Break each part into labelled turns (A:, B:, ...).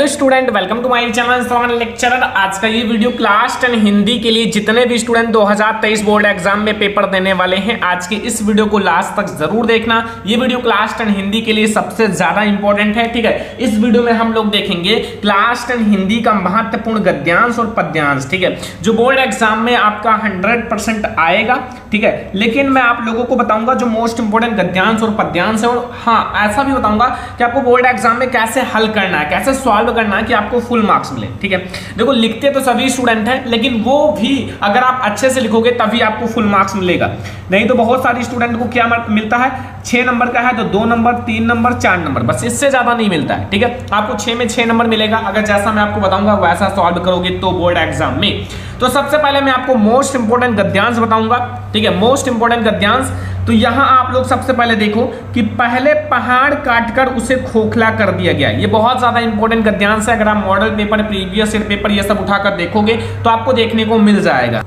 A: Student, welcome to my channel Shravan lecturer. आज का ये वीडियो क्लास 10 हिंदी के लिए जितने भी स्टूडेंट 2023 बोर्ड एग्जाम में पेपर देने वाले हैं, आज के इस वीडियो को लास्ट तक जरूर देखना। ये वीडियो क्लास 10 हिंदी के लिए सबसे ज्यादा इंपॉर्टेंट है। ठीक है, इस वीडियो में हम लोग देखेंगे क्लास 10 हिंदी का महत्वपूर्ण गद्यांश और पद्यांश। ठीक है, जो बोर्ड एग्जाम में आपका 100% आएगा। ठीक है, लेकिन मैं आप लोगों को बताऊंगा जो मोस्ट इंपोर्टेंट गद्यांश और पद्यांश है, और हाँ ऐसा भी बताऊंगा कि आपको बोर्ड एग्जाम में कैसे हल करना है, कैसे सॉल्व करना है कि आपको फुल मार्क्स मिले। ठीक है, देखो लिखते तो सभी स्टूडेंट हैं, लेकिन वो भी अगर आप अच्छे से लिखोगे तभी आपको फुल मार्क्स मिलेगा। नहीं तो बहुत सारे स्टूडेंट को क्या मिलता है, 6 नंबर का है तो 2 नंबर, 3 नंबर, 4 नंबर, बस इससे ज्यादा नहीं मिलता है। ठीक है, आपको 6 में 6 नंबर मिलेगा अगर जैसा मैं आपको बताऊंगा वैसा सॉल्व करोगे तो बोर्ड एग्जाम में। तो सबसे पहले मैं आपको मोस्ट इंपोर्टेंट गद्यांश बताऊंगा। ठीक है, मोस्ट इंपोर्टेंट गद्यांश। तो यहां आप लोग सबसे पहले देखो कि पहले पहाड़ काटकर उसे खोखला कर दिया गया। ये बहुत ज्यादा इंपॉर्टेंट गद्यांश है। अगर आप model paper, previous year paper ये सब उठाकर देखोगे तो आपको देखने को मिल जाएगा।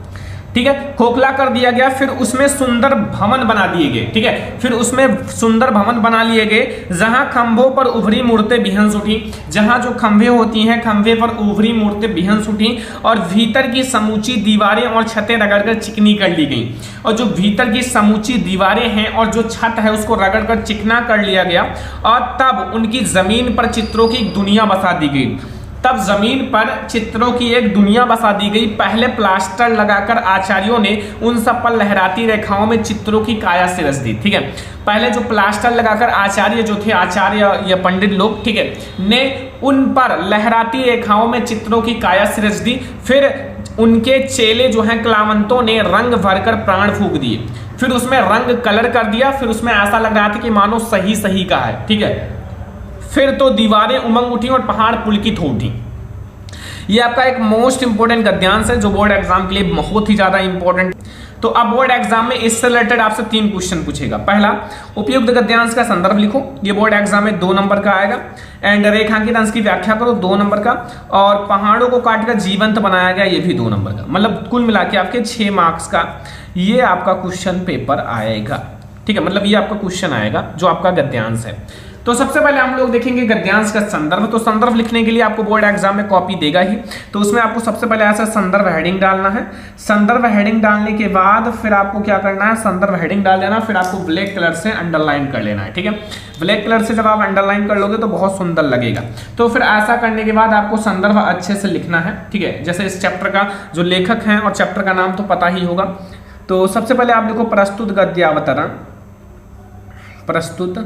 A: ठीक है, खोखला कर दिया गया, फिर उसमें सुंदर भवन बना दिए गए। ठीक है, फिर उसमें सुंदर भवन बना लिए गए जहां खंभों पर उभरी मूर्तें बिहंस उठी। जहां जो खंभे होती हैं, खंभे पर उभरी मूर्तें बिहंस उठी और भीतर की समूची दीवारें और छतें रगड़कर चिकनी कर ली गई। और जो भीतर की समूची दीवारें हैं और जो छत है उसको रगड़कर चिकना कर लिया गया। और तब उनकी जमीन पर चित्रों की एक दुनिया बसा दी गई। तब जमीन पर चित्रों की एक दुनिया बसा दी गई। पहले प्लास्टर लगाकर आचार्यों ने उन सब पर लहराती रेखाओं में चित्रों की काया सिरस दी। ठीक है, पहले जो प्लास्टर लगाकर आचार्य जो थे, आचार्य या पंडित लोग, ठीक है, ने उन पर लहराती रेखाओं में चित्रों की काया सिरस दी। फिर उनके चेले जो हैं कलावंतों ने रंग भरकर प्राण फूंक दिए। फिर उसमें रंग कलर कर दिया। फिर उसमें ऐसा लग रहा था कि मानो सही सही का है। ठीक है, फिर तो दीवारें उमंग उठी और पहाड़ पुलकित हो उठी। ये आपका एक मोस्ट इंपोर्टेंट गद्यांश है जो बोर्ड एग्जाम के लिए बहुत ही ज्यादा इंपॉर्टेंट। तो अब बोर्ड एग्जाम में इससे रिलेटेड आपसे 3 क्वेश्चन पूछेगा। पहला, उपयुक्त गद्यांश का संदर्भ लिखो। ये बोर्ड एग्जाम में 2 नंबर का आएगा। एंड रेखांकित अंश की व्याख्या करो, 2 नंबर का। और पहाड़ों को काटकर जीवंत बनाया गया, ये भी 2 नंबर का। मतलब कुल मिला के आपके 6 मार्क्स का ये आपका क्वेश्चन पेपर आएगा। ठीक है, मतलब ये आपका क्वेश्चन आएगा जो आपका गद्यांश है। तो सबसे पहले हम लोग देखेंगे गद्यांश का संदर्भ। तो संदर्भ लिखने के लिए आपको बोर्ड एग्जाम में कॉपी देगा ही, तो उसमें आपको सबसे पहले ऐसा संदर्भ हेडिंग डालना है। संदर्भ हेडिंग डालने के बाद फिर आपको क्या करना है, संदर्भ हेडिंग डाल देना, फिर आपको ब्लैक कलर से अंडरलाइन कर लेना है। ठीक है, ब्लैक कलर से जब आप अंडरलाइन कर लोगे तो बहुत सुंदर लगेगा। तो फिर ऐसा करने के बाद आपको संदर्भ अच्छे से लिखना है। ठीक है, जैसे इस चैप्टर का जो लेखक है और चैप्टर का नाम तो पता ही होगा। तो सबसे पहले आप लिखो प्रस्तुत गद्यावतरण। प्रस्तुत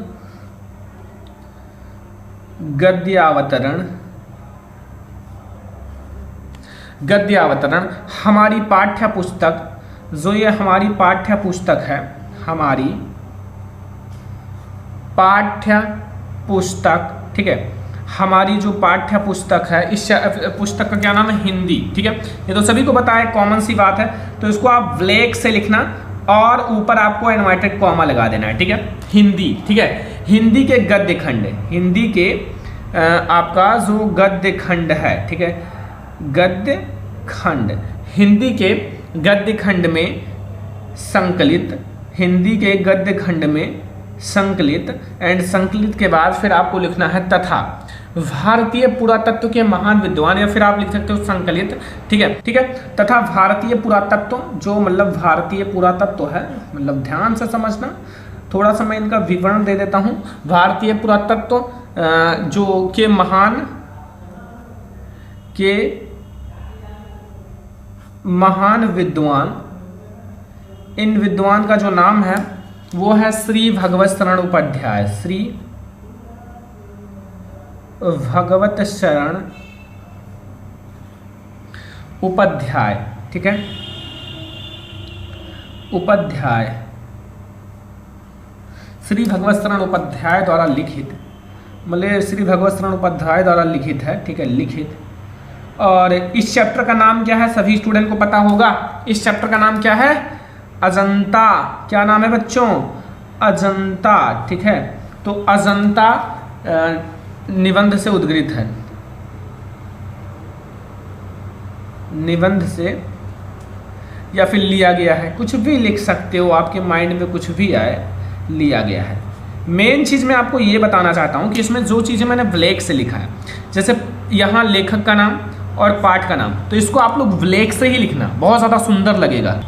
A: गद्यावतरण। गद्यावतरण हमारी पाठ्य पुस्तक, जो ये हमारी पाठ्य पुस्तक है, हमारी पाठ्य पुस्तक। ठीक है, हमारी जो पाठ्य पुस्तक है, इस पुस्तक का क्या नाम है, हिंदी। ठीक है, ये तो सभी को पता है, कॉमन सी बात है। तो इसको आप ब्लैक से लिखना और ऊपर आपको इनवर्टेड कॉमा लगा देना है। ठीक है, हिंदी। ठीक है, हिंदी के गद्य खंड, हिंदी के आपका जो गद्य खंड है। ठीक है, गद्य खंड, हिंदी के गद्य खंड में संकलित, हिंदी के गद्य खंड में संकलित। एंड संकलित के बाद फिर आपको लिखना है तथा भारतीय पुरातत्व के महान विद्वान, या फिर आप लिख सकते हो संकलित। ठीक है, ठीक है, तथा भारतीय पुरातत्व, जो मतलब भारतीय पुरातत्व है, मतलब ध्यान से समझना, थोड़ा सा मैं इनका विवरण दे देता हूं। भारतीय पुरातत्व जो के महान विद्वान, इन विद्वान का जो नाम है वो है श्री भगवत शरण उपाध्याय। श्री भगवत शरण उपाध्याय। ठीक है, उपाध्याय, श्री भगवत शरण उपाध्याय द्वारा लिखित, मतलब श्री भगवत शरण उपाध्याय द्वारा लिखित है। ठीक है, लिखित। और इस चैप्टर का नाम क्या है, सभी स्टूडेंट को पता होगा। इस चैप्टर का नाम क्या है, अजंता। क्या नाम है बच्चों, अजंता। ठीक है, तो अजंता निबंध से उद्गृत है, निबंध से या फिर लिया गया है, कुछ भी लिख सकते हो, आपके माइंड में कुछ भी आए, लिया गया है। मेन चीज मैं आपको ये बताना चाहता हूं कि इसमें जो चीजें मैंने ब्लैक से लिखा है, जैसे यहाँ लेखक का नाम और पाठ का नाम, तो इसको आप लोग ब्लैक से ही लिखना, बहुत ज़्यादा सुंदर लगेगा।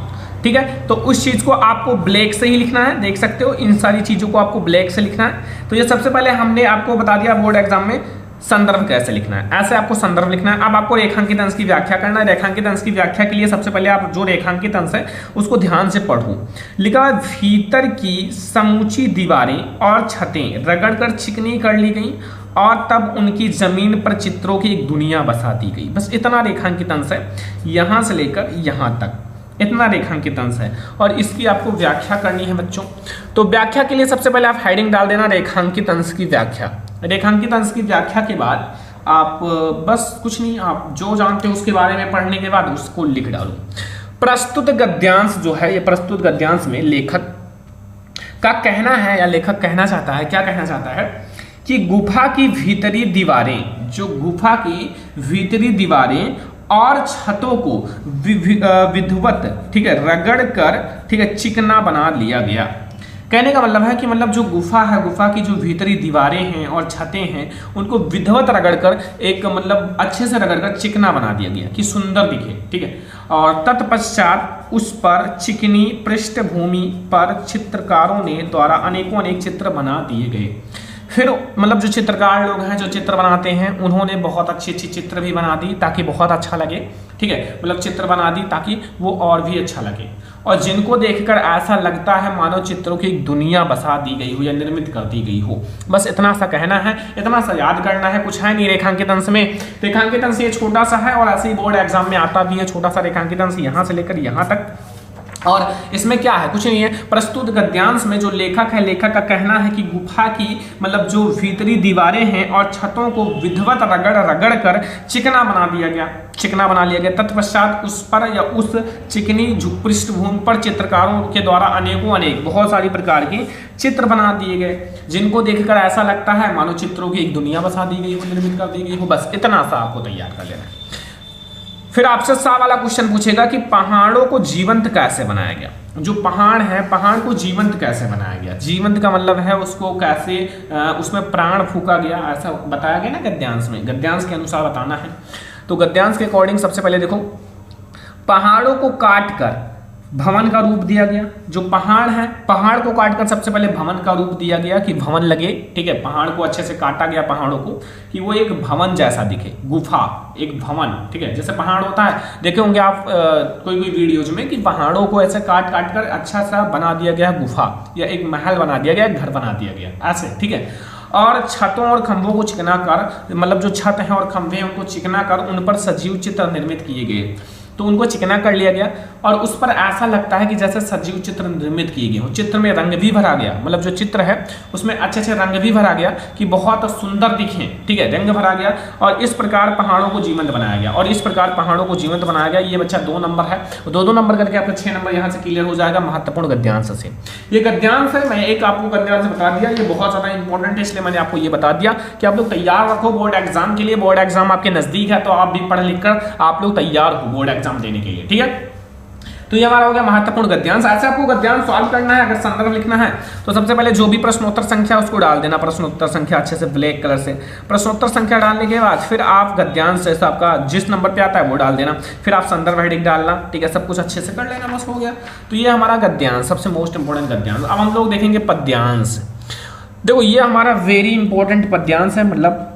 A: ठीक है, तो उस चीज़ को आपको ब्लैक से ही लिखना है। देख सकते हो इन सारी चीज़ों को आपको ब्लैक से लिखना है। तो ये सबसे पहले हमने आपको बता दिया बोर्ड एग्जाम में संदर्भ कैसे लिखना है, ऐसे आपको संदर्भ लिखना है। अब आपको रेखांकित अंश की व्याख्या करना है। रेखांकित अंश की व्याख्या के लिए सबसे पहले आप जो रेखांकित अंश है उसको ध्यान से पढ़ो। लिखा है भीतर की समूची दीवारें और छतें रगड़कर चिकनी कर ली गई और तब उनकी जमीन पर चित्रों की एक दुनिया बसा दी गई। बस इतना रेखांकित अंश है, यहाँ से लेकर यहाँ तक इतना रेखांकित अंश है और इसकी आपको व्याख्या करनी है बच्चों। तो व्याख्या के लिए सबसे पहले आप हेडिंग डाल देना रेखांकित अंश की व्याख्या। रेखांकित अंश की व्याख्या के बाद आप बस कुछ नहीं, आप जो जानते हो उसके बारे में पढ़ने के बाद उसको लिख डालो। प्रस्तुत गद्यांश जो है, ये प्रस्तुत गद्यांश में लेखक का कहना है या लेखक कहना चाहता है, क्या कहना चाहता है कि गुफा की भीतरी दीवारें, जो गुफा की भीतरी दीवारें और छतों को विधिवत, ठीक है, रगड़ कर, ठीक है, चिकना बना लिया गया। कहने का मतलब है कि मतलब जो गुफा है, गुफा की जो भीतरी दीवारें हैं और छतें हैं उनको विधिवत रगड़कर एक मतलब अच्छे से रगड़कर चिकना बना दिया गया कि सुंदर दिखे। ठीक है, और तत्पश्चात उस पर चिकनी पृष्ठभूमि पर चित्रकारों ने द्वारा अनेकों अनेक चित्र बना दिए गए। फिर मतलब जो चित्रकार लोग हैं जो चित्र बनाते हैं उन्होंने बहुत अच्छी अच्छी चित्र भी बना दी ताकि बहुत अच्छा लगे। ठीक है, मतलब चित्र बना दी ताकि वो और भी अच्छा लगे और जिनको देखकर ऐसा लगता है मानो चित्रों की एक दुनिया बसा दी गई हो या निर्मित कर दी गई हो। बस इतना सा कहना है, इतना सा याद करना है, कुछ है नहीं रेखांकित अंश में। रेखांकित अंश ये छोटा सा है और ऐसे ही बोर्ड एग्जाम में आता भी है, छोटा सा रेखांकित अंश यहाँ से लेकर यहाँ तक। और इसमें क्या है, कुछ नहीं है। प्रस्तुत गद्यांश में जो लेखक है, लेखक का कहना है कि गुफा की मतलब जो भीतरी दीवारें हैं और छतों को विधिवत रगड़ कर चिकना बना दिया गया, चिकना बना लिया गया। तत्पश्चात उस पर या उस चिकनी पृष्ठभूमि पर चित्रकारों के द्वारा अनेकों अनेक बहुत सारी प्रकार के चित्र बना दिए गए, जिनको देखकर ऐसा लगता है मानो चित्रों की एक दुनिया बसा दी गई हो, निर्मित कर दी गई हो। बस इतना सा आपको तैयार कर लेना है। फिर आपसे सा वाला क्वेश्चन पूछेगा कि पहाड़ों को जीवंत कैसे बनाया गया। जो पहाड़ है, पहाड़ को जीवंत कैसे बनाया गया। जीवंत का मतलब है उसको कैसे उसमें प्राण फूका गया, ऐसा बताया गया ना गद्यांश में। गद्यांश के अनुसार बताना है। तो गद्यांश के अकॉर्डिंग सबसे पहले देखो, पहाड़ों को काट कर भवन का रूप दिया गया। जो पहाड़ है, पहाड़ को काटकर सबसे पहले भवन का रूप दिया गया कि भवन लगे। ठीक है, पहाड़ को अच्छे से काटा गया, पहाड़ों को, कि वो एक भवन जैसा दिखे। गुफा एक भवन, ठीक है, जैसे पहाड़ होता है, देखे होंगे आप कोई वीडियोज में कि पहाड़ों को ऐसे काट काट कर अच्छा सा बना दिया गया गुफा या एक महल बना दिया गया, घर बना दिया गया, ऐसे। ठीक है, और छतों और खंभों को चिकना कर, मतलब जो छत है और खंभे हैं उनको चिकना कर उन पर सजीव चित्र निर्मित किए गए। तो उनको चिकना कर लिया गया और उस पर ऐसा लगता है कि जैसे सजीव चित्र निर्मित किए गए हो। चित्र में रंग भी भरा गया, मतलब जो चित्र है उसमें अच्छे अच्छे रंग भी भरा गया कि बहुत सुंदर दिखें। ठीक है, रंग भरा गया और इस प्रकार पहाड़ों को जीवंत बनाया गया। और इस प्रकार पहाड़ों को जीवंत बनाया गया। ये बच्चा 2 नंबर है, 2 नंबर करके आपका 6 नंबर यहाँ से क्लियर हो जाएगा महत्वपूर्ण गद्यांश से। ये गद्यांश है, मैं एक आपको गद्यांश बता दिया, ये बहुत ज्यादा इंपॉर्टेंट है इसलिए मैंने आपको ये बता दिया कि आप लोग तैयार रखो बोर्ड एग्जाम के लिए। बोर्ड एग्जाम आपके नजदीक है तो आप भी पढ़ लिख कर आप लोग तैयार हो बोर्ड एग्जाम देने के लिए। ठीक है, तो ये हमारा हो गया महत्वपूर्ण गद्यांश। ऐसे आपको गद्यांश सॉल्व करना है, अगर संदर्भ लिखना है तो सबसे पहले जो भी प्रश्नोत्तर संख्या उसको डाल देना, प्रश्नोत्तर संख्या अच्छे से ब्लैक कलर से। प्रश्नोत्तर संख्या डालने के बाद फिर आप गद्यांश जैसा आपका जिस नंबर पे आता है वो डाल देना, फिर आप संदर्भ हेडिंग डालना। ठीक है, सब कुछ अच्छे से कर लेना, बस हो गया। तो ये हमारा गद्यांश, सबसे मोस्ट इंपोर्टेंट गद्यांश। अब हम लोग देखेंगे पद्यांश। देखो ये हमारा वेरी इंपॉर्टेंट पद्यांश है, मतलब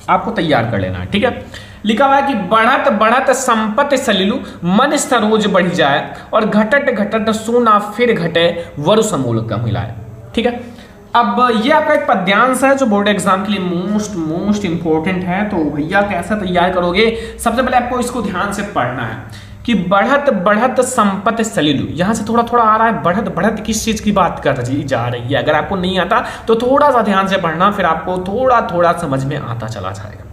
A: आपको तैयार कर लेना है। ठीक है, लिखा हुआ है कि बढ़त बढ़त संपत्ति सलिलु मन सरोज बढ़ जाए और घटट घटट सोना फिर घटे वरु समूल कम हिलाए। ठीक है, अब ये आपका एक पद्यांश है जो बोर्ड एग्जाम के लिए मोस्ट इंपॉर्टेंट है। तो भैया कैसे तैयार करोगे, सबसे पहले आपको इसको ध्यान से पढ़ना है कि बढ़त बढ़त संपत्ति सलिलु, यहां से थोड़ा थोड़ा आ रहा है। बढ़त बढ़त किस चीज की बात कर जा रही है, अगर आपको नहीं आता तो थोड़ा सा ध्यान से पढ़ना, फिर आपको थोड़ा थोड़ा समझ में आता चला जाएगा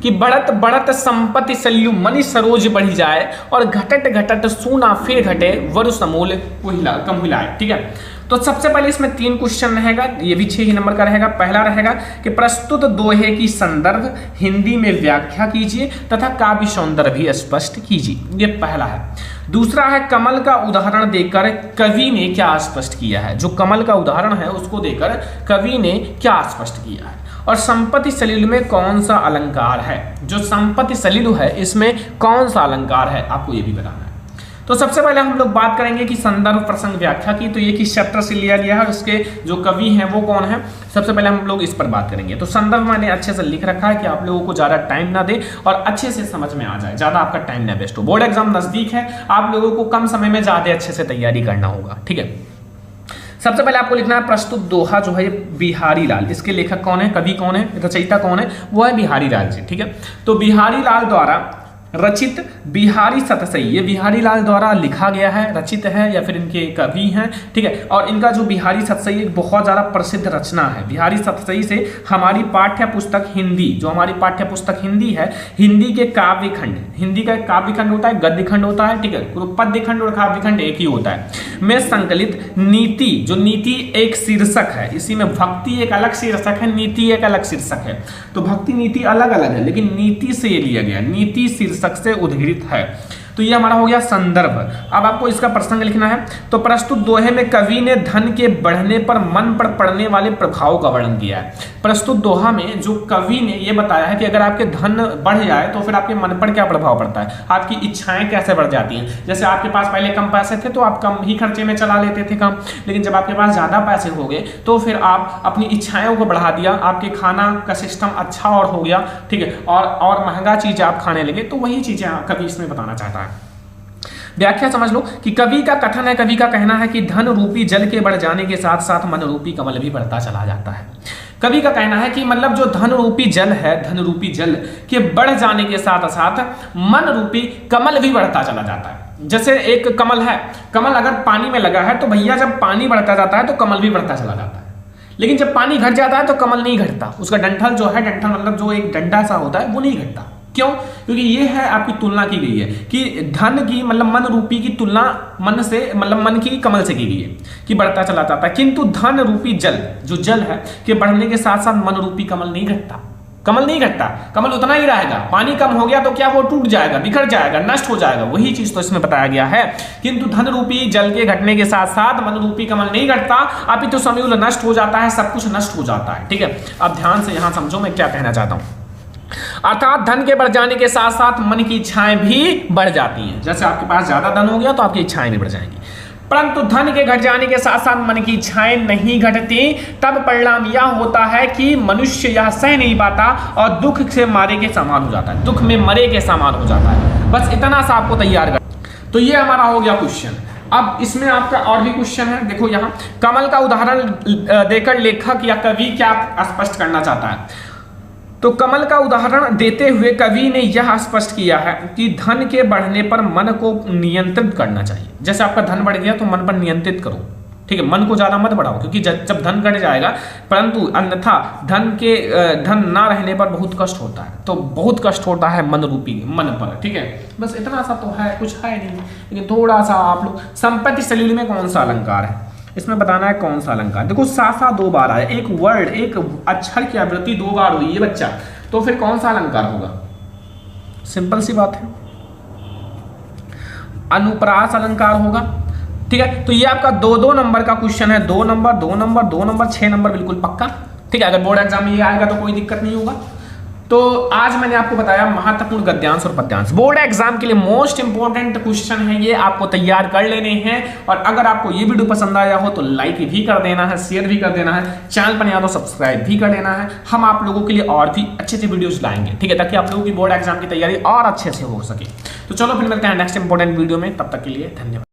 A: कि बढ़त बढ़त संपत्ति सलिलु मनि सरोज बढ़ी जाए और घटट घटट सोना फिर घटे वरु समूल कम हिलाए। ठीक है, तो सबसे पहले इसमें 3 क्वेश्चन रहेगा, ये भी 6 ही नंबर का रहेगा। पहला रहेगा कि प्रस्तुत दोहे की संदर्भ हिंदी में व्याख्या कीजिए तथा काव्य सौंदर्य भी स्पष्ट कीजिए, ये पहला है। दूसरा है कमल का उदाहरण देकर कवि ने क्या स्पष्ट किया है। जो कमल का उदाहरण है उसको देकर कवि ने क्या स्पष्ट किया है। और संपत्ति सलिल में कौन सा अलंकार है? जो संपत्ति सलिल है इसमें कौन सा अलंकार है, आपको ये भी बताना है। तो सबसे पहले हम लोग बात करेंगे कि संदर्भ प्रसंग व्याख्या की। तो ये किस चैप्टर से लिया गया है और उसके जो कवि हैं वो कौन है, सबसे पहले हम लोग इस पर बात करेंगे। तो संदर्भ मैंने अच्छे से लिख रखा है कि आप लोगों को ज़्यादा टाइम ना दे और अच्छे से समझ में आ जाए, ज़्यादा आपका टाइम ना वेस्ट हो। बोर्ड एग्जाम नज़दीक है, आप लोगों को कम समय में ज़्यादा अच्छे से तैयारी करना होगा, ठीक है। सबसे पहले आपको लिखना है प्रस्तुत दोहा जो है बिहारी लाल, इसके लेखक कौन है, कवि कौन है, रचयिता कौन है, वो है बिहारी लाल जी, ठीक है। तो बिहारी लाल द्वारा रचित बिहारी सतसई, ये बिहारी लाल द्वारा लिखा गया है, रचित है या फिर इनके कवि हैं, ठीक है। और इनका जो बिहारी सतसई एक बहुत ज़्यादा प्रसिद्ध रचना है। बिहारी सतसई से हमारी पाठ्य पुस्तक हिंदी, जो हमारी पाठ्य पुस्तक हिंदी है, हिंदी के काव्य खंड, हिंदी का एक काव्य खंड होता है, गद्य खंड होता है, ठीक है, पद्य खंड और काव्य खंड एक ही होता है, में संकलित नीति, जो नीति एक शीर्षक है, इसी में भक्ति एक अलग शीर्षक है, नीति एक अलग शीर्षक है। तो भक्ति नीति अलग अलग है, लेकिन नीति से ये लिया गया, नीति शीर्षक से उद्धृत है। तो ये हमारा हो गया संदर्भ। अब आपको इसका प्रसंग लिखना है। तो प्रस्तुत दोहे में कवि ने धन के बढ़ने पर मन पर पड़ने वाले प्रभाव का वर्णन किया है। प्रस्तुत दोहा में जो कवि ने ये बताया है कि अगर आपके धन बढ़ जाए तो फिर आपके मन पर क्या प्रभाव पड़ता है, आपकी इच्छाएं कैसे बढ़ जाती हैं। जैसे आपके पास पहले कम पैसे थे तो आप कम ही खर्चे में चला लेते थे काम, लेकिन जब आपके पास ज़्यादा पैसे हो गए तो फिर आप अपनी इच्छाओं को बढ़ा दिया, आपके खाना का सिस्टम अच्छा और हो गया, ठीक है, और महंगा चीज़ें आप खाने लगे। तो वही चीज़ें कवि इसमें बताना चाहता है। व्याख्या समझ लो कि कवि का कथन है, कवि का कहना है कि धन रूपी जल के बढ़ जाने के साथ साथ मन रूपी कमल भी बढ़ता चला जाता है। कवि का कहना है कि मतलब जो धन रूपी जल है, धन रूपी जल के बढ़ जाने के साथ साथ मन रूपी कमल भी बढ़ता चला जाता है। जैसे एक कमल है, कमल अगर पानी में लगा है तो भैया जब पानी बढ़ता जाता है तो कमल भी बढ़ता चला जाता है, लेकिन जब पानी घट जाता है तो कमल नहीं घटता, उसका डंठल जो है, डंठल मतलब जो एक डंडा सा होता है वो नहीं घटता। क्यों? क्योंकि ये है आपकी तुलना की गई है कि धन की मतलब मन रूपी की तुलना मन से मतलब मन की कमल से की गई है कि बढ़ता चला जाता है, किंतु धन रूपी जल जो जल है कि बढ़ने के साथ साथ मन रूपी कमल नहीं घटता, कमल नहीं घटता, कमल उतना ही रहेगा। पानी कम हो गया तो क्या वो टूट जाएगा, बिखर जाएगा, नष्ट हो जाएगा, वही चीज तो इसमें बताया गया है। किंतु धन रूपी जल के घटने के साथ साथ मन रूपी कमल नहीं घटता, अपितु समूल नष्ट हो जाता है, सब कुछ नष्ट हो जाता है, ठीक है। अब ध्यान से यहां समझो मैं क्या कहना चाहता हूं। अर्थात धन के बढ़ जाने के साथ साथ मन की इच्छाएं भी बढ़ जाती हैं। जैसे आपके पास ज्यादा धन हो गया तो आपकी इच्छाएं भी बढ़ जाएंगी, परंतु धन के घट जाने के साथ साथ मन की इच्छाएं नहीं घटती। तब परिणाम यह होता है कि मनुष्य यह सह नहीं पाता और दुख से मारे के समान हो जाता है, दुख में मरे के समान हो जाता है। बस इतना सा आपको तैयार कर। तो ये हमारा हो गया क्वेश्चन। अब इसमें आपका और भी क्वेश्चन है, देखो यहाँ कमल का उदाहरण देकर लेखक या कवि क्या स्पष्ट करना चाहता है। तो कमल का उदाहरण देते हुए कवि ने यह स्पष्ट किया है कि धन के बढ़ने पर मन को नियंत्रित करना चाहिए। जैसे आपका धन बढ़ गया तो मन पर नियंत्रित करो, ठीक है, मन को ज्यादा मत बढ़ाओ, क्योंकि जब धन घट जाएगा, परंतु अन्यथा धन ना रहने पर बहुत कष्ट होता है, तो बहुत कष्ट होता है मन रूपी मन पर, ठीक है। बस इतना सा तो है, कुछ है नहीं, लेकिन थोड़ा सा आप लोग संपत्ति सलिल में कौन सा अलंकार है इसमें बताना है, कौन सा अलंकार। देखो सा दो बार आया, एक वर्ड एक अक्षर की आवृत्ति दो बार हुई है बच्चा, तो फिर कौन सा अलंकार होगा? सिंपल सी बात है, अनुप्रास अलंकार होगा, ठीक है। तो ये आपका दो नंबर का क्वेश्चन है, 2 नंबर 2 नंबर 2 नंबर 6 नंबर बिल्कुल पक्का, ठीक है। अगर बोर्ड एग्जाम में ये आएगा तो कोई दिक्कत नहीं होगा। तो आज मैंने आपको बताया महत्वपूर्ण गद्यांश और पद्यांश, बोर्ड एग्जाम के लिए मोस्ट इंपोर्टेंट क्वेश्चन है, ये आपको तैयार कर लेने हैं। और अगर आपको ये वीडियो पसंद आया हो तो लाइक भी कर देना है, शेयर भी कर देना है, चैनल पर नया तो सब्सक्राइब भी कर देना है। हम आप लोगों के लिए और भी अच्छे अच्छे वीडियोस लाएंगे, ठीक है, ताकि आप लोगों की बोर्ड एग्जाम की तैयारी और अच्छे से हो सके। तो चलो फिर मिलते हैं नेक्स्ट इंपोर्टेंट वीडियो में, तब तक के लिए धन्यवाद।